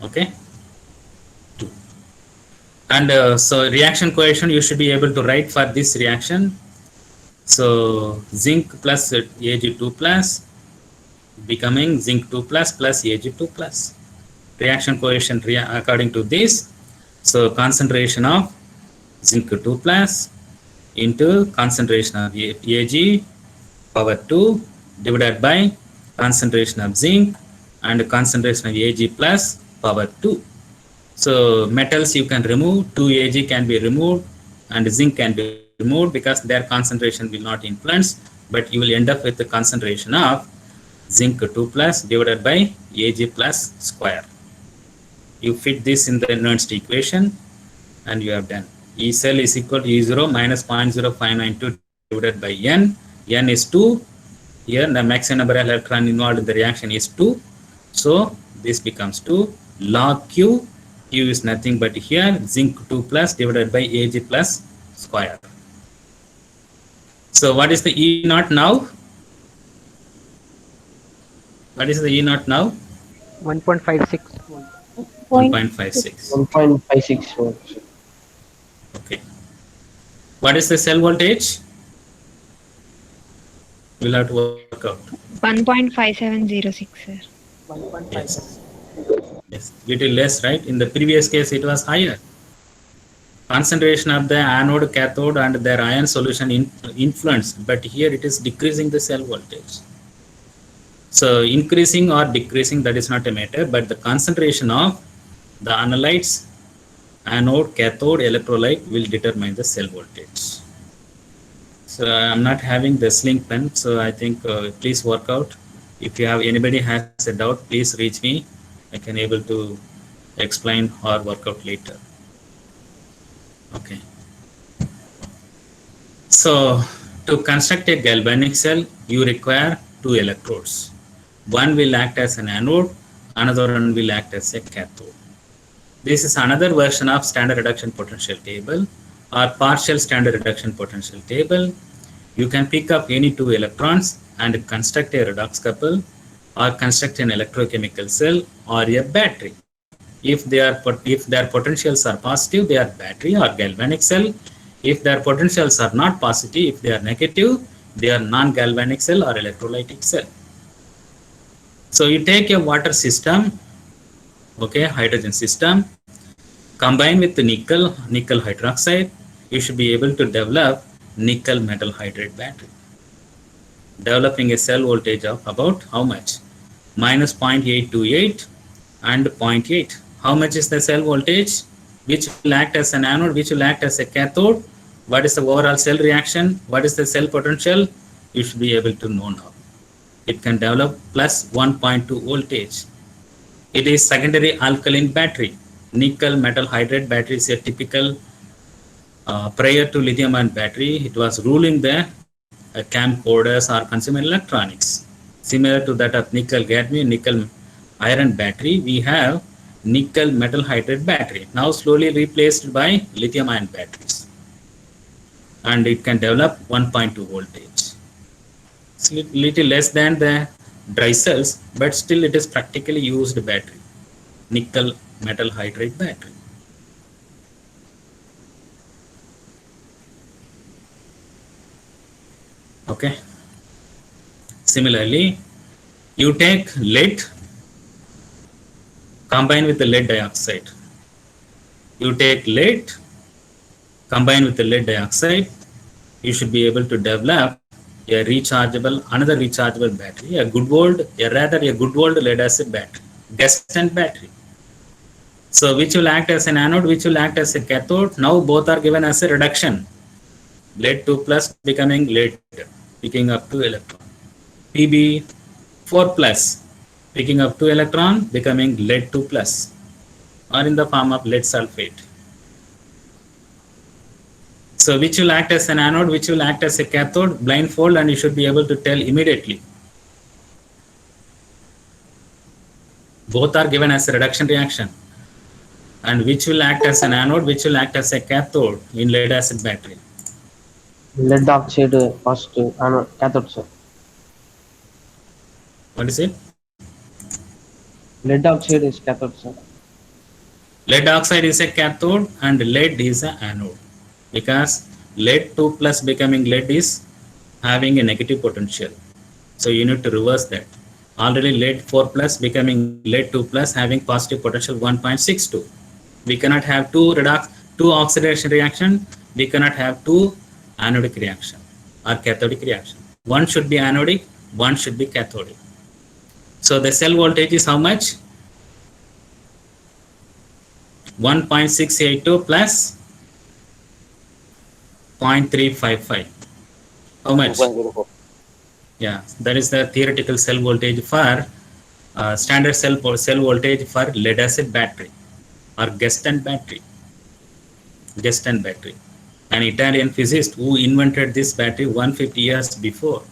Okay. 2. And so reaction coefficient you should be able to write for this reaction. So zinc plus Ag2 plus becoming zinc 2 plus Ag2 plus. Reaction coefficient according to this. So concentration of zinc 2 plus into concentration of Ag power 2 divided by concentration of zinc and concentration of Ag plus power 2. So metals you can remove, 2 Ag can be removed and zinc can be removed because their concentration will not influence, but you will end up with the concentration of zinc 2 plus divided by Ag plus square. You fit this in the Nernst equation and you have done. E cell is equal to E0 minus 0.0592 divided by N. N is 2. Here the maximum number of electrons involved in the reaction is 2. So this becomes 2. Log Q. Q is nothing but here zinc 2 plus divided by Ag plus square. So what is the E naught now? What is the E naught now? 1.56. 1.56. 1.56 volts. Okay. What is the cell voltage? You'll have to work out. 1.5706, sir. Yes. Yes. Little less, right? In the previous case, it was higher. Concentration of the anode, cathode, and their ion solution influenced, but here it is decreasing the cell voltage. So increasing or decreasing, that is not a matter, but the concentration of the analytes, anode, cathode, electrolyte will determine the cell voltage. So I'm not having the Slink pen, so I think please work out. If you have anybody has a doubt, please reach me. I can able to explain or work out later. Okay. So to construct a galvanic cell, you require two electrodes. One will act as an anode, another one will act as a cathode. This is another version of standard reduction potential table or partial standard reduction potential table. You can pick up any two electrons and construct a redox couple or construct an electrochemical cell or a battery. If their potentials are positive, they are battery or galvanic cell. If their potentials are not positive, if they are negative, they are non-galvanic cell or electrolytic cell. So you take a water system, okay, hydrogen system, combine with the nickel hydroxide, you should be able to develop nickel metal hydride battery. Developing a cell voltage of about how much? Minus 0.828 and 0.8. How much is the cell voltage? Which will act as an anode, which will act as a cathode? What is the overall cell reaction? What is the cell potential? You should be able to know now. It can develop plus 1.2 voltage. It is secondary alkaline battery. Nickel metal hydride battery is a typical prior to lithium ion battery. It was ruling the camcorders or consumer electronics. Similar to that of nickel cadmium, nickel iron battery, we have nickel metal hydride battery, now slowly replaced by lithium ion batteries. And it can develop 1.2 voltage. It's little less than the dry cells, but still it is practically used battery, nickel metal hydride battery. Okay. Similarly, you take lead, combine with the lead dioxide. You take lead, combine with the lead dioxide, you should be able to develop a another rechargeable battery, a good old lead acid battery, destined battery. So which will act as an anode, which will act as a cathode. Now both are given as a reduction. Lead 2 plus becoming lead, picking up 2 electron. Pb 4 plus, picking up 2 electron, becoming lead 2 plus, or in the form of lead sulfate. So which will act as an anode, which will act as a cathode, blindfold, and you should be able to tell immediately. Both are given as a reduction reaction. And which will act as an anode, which will act as a cathode in lead acid battery. Lead oxide positive anode cathode, sir. What is it? Lead oxide is cathode, sir. Lead oxide is a cathode and lead is an anode, because lead 2 plus becoming lead is having a negative potential. So you need to reverse that. Already lead 4 plus becoming lead 2 plus having positive potential 1.62. We cannot have two oxidation reaction. We cannot have two anodic reaction or cathodic reaction. One should be anodic, one should be cathodic. So the cell voltage is how much? 1.682 plus 0.355. How much? 2.04. Yeah, that is the theoretical cell voltage for standard cell voltage for lead acid battery or Geston battery. Geston battery, an Italian physicist who invented this battery 150 years before.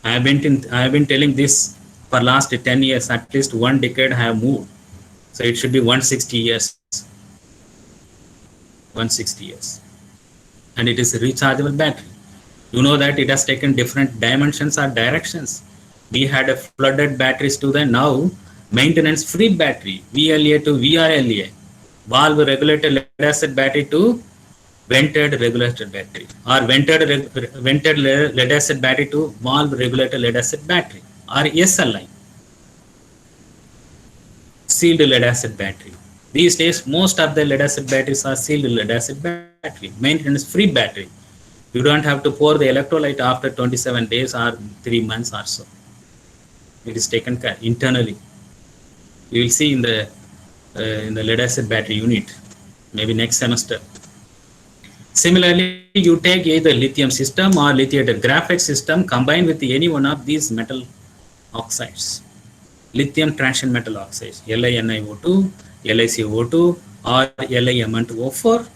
I have been telling this for last 10 years, at least 1 decade I have moved. So it should be 160 years. 160 years. And it is a rechargeable battery. You know that it has taken different dimensions or directions. We had a flooded batteries to the now maintenance free battery, VLA to VRLA, valve regulated lead acid battery to vented regulated battery, or vented lead acid battery to valve regulated lead acid battery, or SLI, sealed lead acid battery. These days most of the lead acid batteries are sealed lead acid battery, maintenance free battery. You don't have to pour the electrolyte after 27 days or 3 months or so. It is taken care internally. You will see in the lead acid battery unit, maybe next semester. Similarly, you take either lithium system or lithiated graphite system combined with any one of these metal oxides, lithium transition metal oxides, LiNiO2, LiCO2, or LiMn2O4.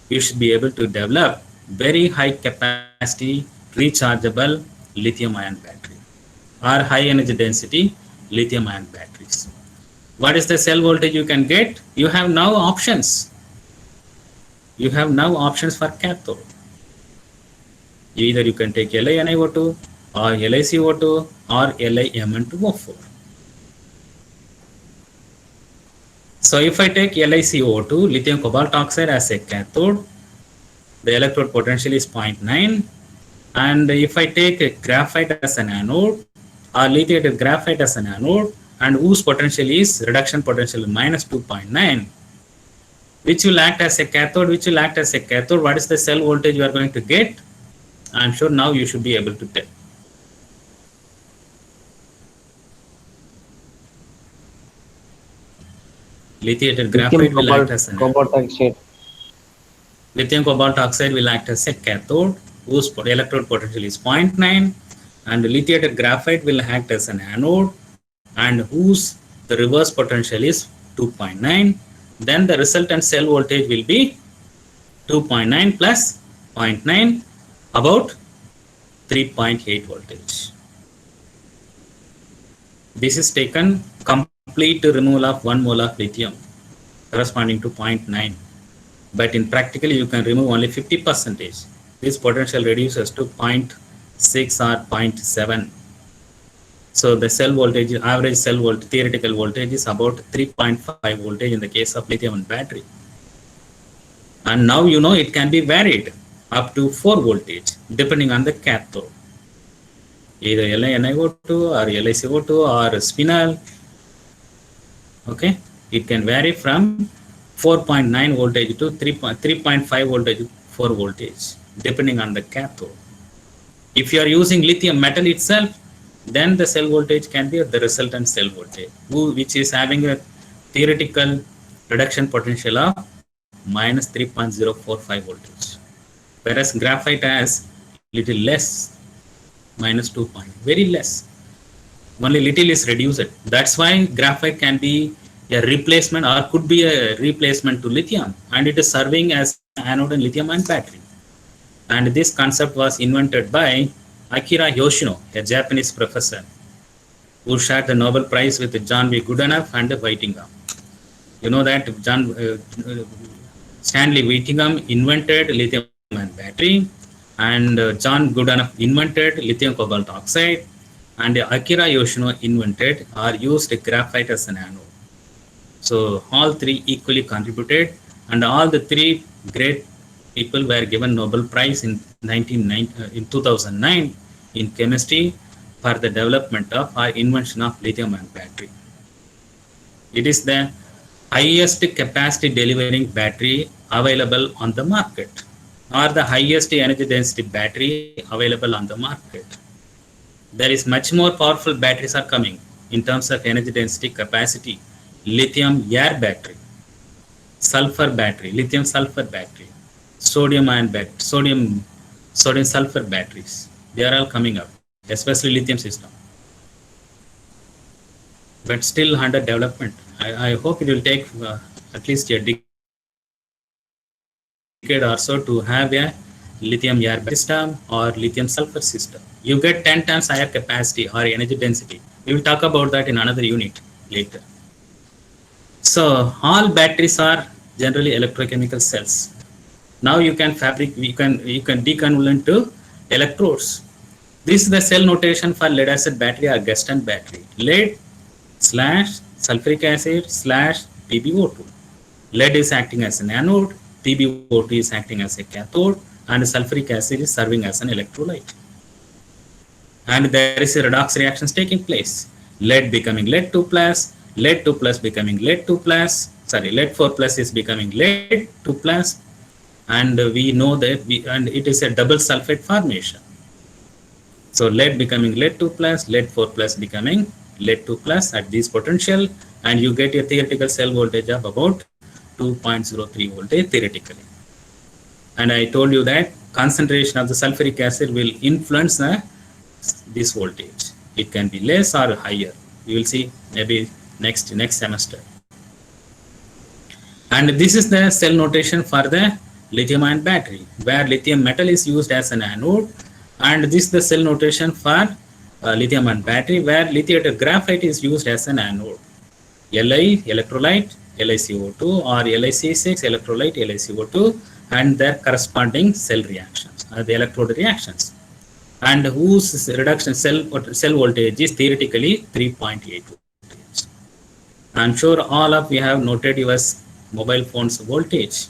You should be able to develop very high capacity rechargeable lithium ion battery or high energy density lithium ion batteries. What is the cell voltage you can get? You have now options. You have now options for cathode. Either you can take LiNiO2 or LiCO2 or LiMn2O4. So if I take LiCO2, lithium cobalt oxide, as a cathode, the electrode potential is 0.9. And if I take graphite as an anode, or lithiated graphite as an anode, and whose potential is reduction potential minus 2.9, which will act as a cathode, what is the cell voltage you are going to get? I am sure now you should be able to tell. Lithiated graphite will act as an cobalt oxide. Lithium cobalt oxide will act as a cathode, whose electrode potential is 0.9, and lithiated graphite will act as an anode, and whose the reverse potential is 2.9. Then the resultant cell voltage will be 2.9 plus 0.9, about 3.8 voltage. This is taken complete removal of 1 mole of lithium corresponding to 0.9. But in practically you can remove only 50%. This potential reduces to 0.6 or 0.7. So the cell voltage, average cell voltage, theoretical voltage is about 3.5 voltage in the case of lithium battery. And now you know it can be varied up to 4 voltage depending on the cathode. Either LiNiO2 or LiCO2 or spinel. Okay, it can vary from 4.9 voltage to 3.5 voltage, 4 voltage depending on the cathode. If you are using lithium metal itself, then the cell voltage can be the resultant cell voltage, which is having a theoretical reduction potential of minus 3.045 voltage, whereas graphite has little less, minus 2 point, very less, only little is reduced. That's why graphite can be a replacement or could be a replacement to lithium, and it is serving as anode in lithium ion battery. And this concept was invented by Akira Yoshino, a Japanese professor, who shared the Nobel Prize with John V. Goodenough and Whittingham. You know that Stanley Whittingham invented lithium ion battery, and John Goodenough invented lithium cobalt oxide, and Akira Yoshino invented or used graphite as an anode. So all three equally contributed, and all the three great people were given Nobel Prize in 2009 in chemistry for the development of or invention of lithium ion battery. It is the highest capacity delivering battery available on the market, or the highest energy density battery available on the market. There is much more powerful batteries are coming in terms of energy density capacity. Lithium air battery, sulfur battery, lithium sulfur battery, sodium ion battery, sodium sulfur batteries. They are all coming up, especially lithium system. But still under development. I hope it will take at least a decade or so to have a lithium air system or lithium sulfur system. You get 10 times higher capacity or energy density. We will talk about that in another unit later. So all batteries are generally electrochemical cells. Now you can deconvolute to electrodes. This is the cell notation for lead acid battery or Gaston battery. Lead / sulfuric acid / PbO2. Lead is acting as an anode, PbO2 is acting as a cathode and sulfuric acid is serving as an electrolyte. And there is a redox reactions taking place. Lead becoming lead 2 plus, lead 2 plus becoming lead 2 plus, sorry, lead 4 plus is becoming lead 2 plus, and we know that and it is a double sulfate formation. So lead becoming lead 2 plus, lead 4 plus becoming lead 2 plus at this potential, and you get a theoretical cell voltage of about 2.03 voltage theoretically. And I told you that concentration of the sulfuric acid will influence this voltage. It can be less or higher. You will see maybe next semester. And this is the cell notation for the lithium-ion battery, where lithium metal is used as an anode, and this is the cell notation for lithium-ion battery, where lithiated graphite is used as an anode. Li electrolyte LiCO2 or LiC6 electrolyte LiCO2 and their corresponding cell reactions, the electrode reactions, and whose reduction cell voltage is theoretically 3.8 voltage. I'm sure all of you have noted your mobile phone's voltage.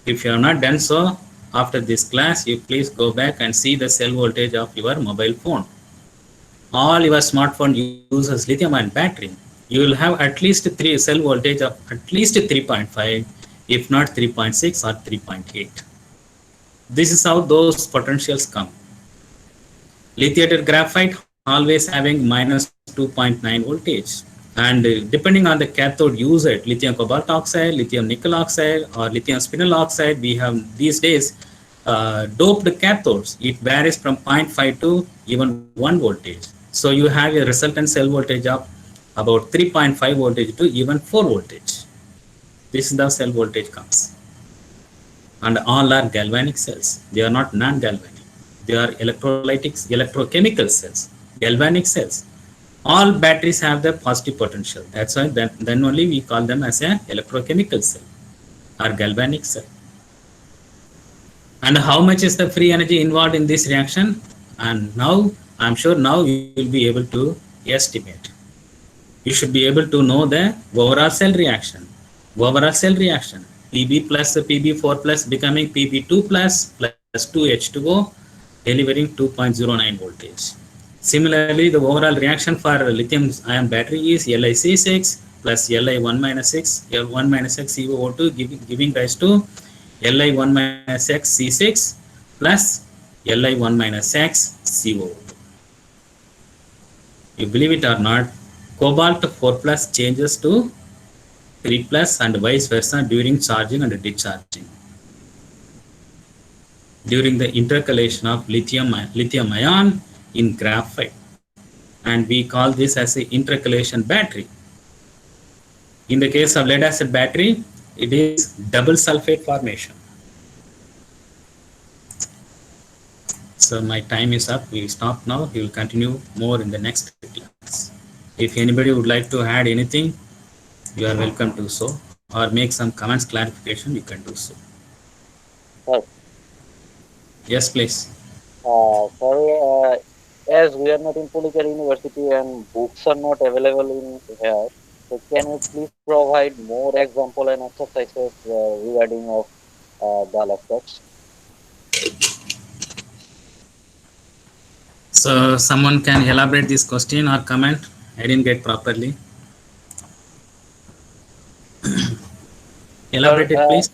If you have not done so, after this class, you please go back and see the cell voltage of your mobile phone. All your smartphone uses lithium-ion battery. You will have at least cell voltage of at least 3.5, if not 3.6 or 3.8. This is how those potentials come. Lithiated graphite always having minus 2.9 voltage. And depending on the cathode used, lithium cobalt oxide, lithium nickel oxide, or lithium spinel oxide, we have these days doped cathodes. It varies from 0.5 to even 1 voltage. So you have a resultant cell voltage of about 3.5 voltage to even 4 voltage. This is the cell voltage comes. And all are galvanic cells. They are not non-galvanic. They are electrolytic, electrochemical cells, galvanic cells. All batteries have the positive potential. That's why then only we call them as a electrochemical cell or galvanic cell. And how much is the free energy involved in this reaction? And now, I'm sure now you will be able to estimate. You should be able to know the overall cell reaction. Overall cell reaction, Pb plus Pb4 plus becoming Pb2 plus 2H2O, delivering 2.09 voltage. Similarly, the overall reaction for lithium-ion battery is Li(C6) plus Li1 minus 6, L1 minus X CO2 giving rise to Li1 minus X C6 plus Li1 minus X CO2. You believe it or not, cobalt 4 plus changes to 3 plus and vice versa during charging and discharging. During the intercalation of lithium ion in graphite, and we call this as an intercalation battery. In the case of lead acid battery, it is double sulfate formation. So my time is up. We will stop now. We will continue more in the next class. If anybody would like to add anything, you are welcome to so, or make some comments, clarification, you can do so. Sir. Yes, please. Sir, as we are not in Puducherry University and books are not available in here, so can you please provide more example and exercises regarding of the lectures? So someone can elaborate this question or comment? I didn't get properly. Elaborate it, please.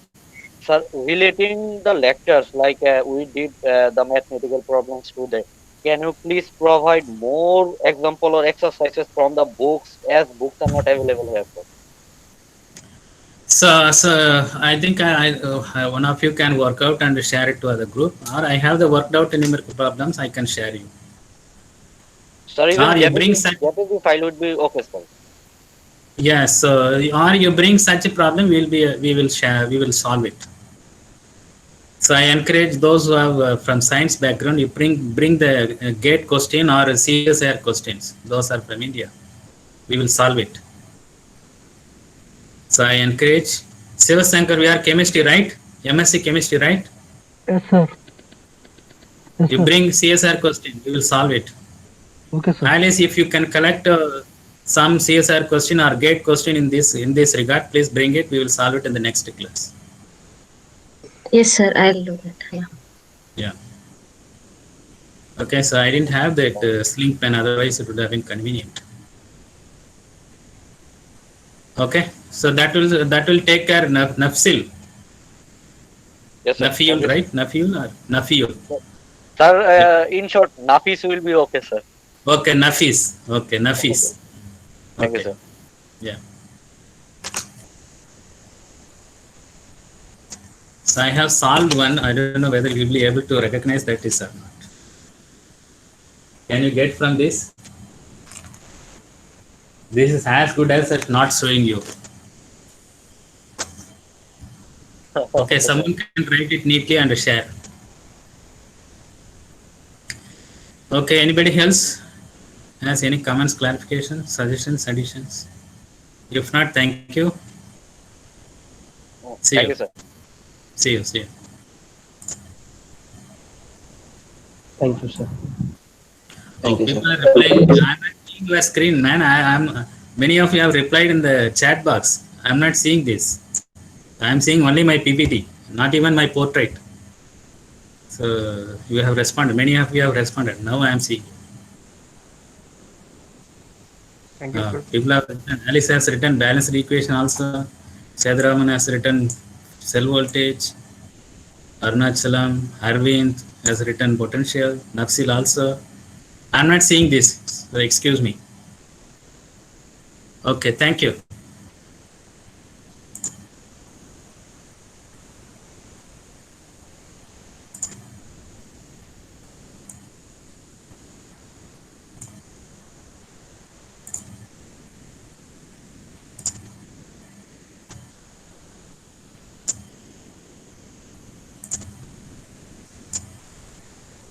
Sir, relating the lectures, like we did the mathematical problems today, can you please provide more example or exercises from the books, as books are not available here? So I think one of you can work out and share it to other group, or I have the worked out numerical problems I can share you. Sorry, or you bring JPG file would be okay, sir. Yes, or you bring such a problem, we will solve it. So I encourage those who have from science background, you bring the GATE question or CSIR questions. Those are from India. We will solve it. So I encourage Sivasankar, we are chemistry, right? MSc chemistry, right? Yes, sir. Yes, you sir. bring CSIR question, we will solve it. Okay, sir. Alice, if you can collect some CSIR question or GATE question in this regard, please bring it. We will solve it in the next class. Yes, sir. I'll do that. Yeah. Yeah. Okay, so I didn't have that sling pen, otherwise it would have been convenient. Okay, so that will take care Nafsil. Yes, sir. Nafiul, right? Nafiul or Nafiul? Sir, in short, Nafis will be okay, sir. Okay, Nafis. Okay, Nafis. Thank you, Okay. sir. Yeah. So I have solved one. I don't know whether you will be able to recognize that is or not. Can you get from this? This is as good as it not showing you. Okay, someone can write it neatly and share. Okay, anybody else has any comments, clarifications, suggestions, additions? If not, thank you. See Thank you. you, sir. See you. See you. Thank you, sir. Oh, Thank you, people sir. are replying. I'm not seeing your screen, man. I'm. Many of you have replied in the chat box. I'm not seeing this. I'm seeing only my PPT, not even my portrait. So you have responded. Many of you have responded. Now I am seeing. Thank you, sir. People have written. Alice has written balanced equation also. Sedraman has written cell voltage. Arunachalam, Arvind has written potential. Nafsil also. I'm not seeing this. So excuse me. Okay, thank you.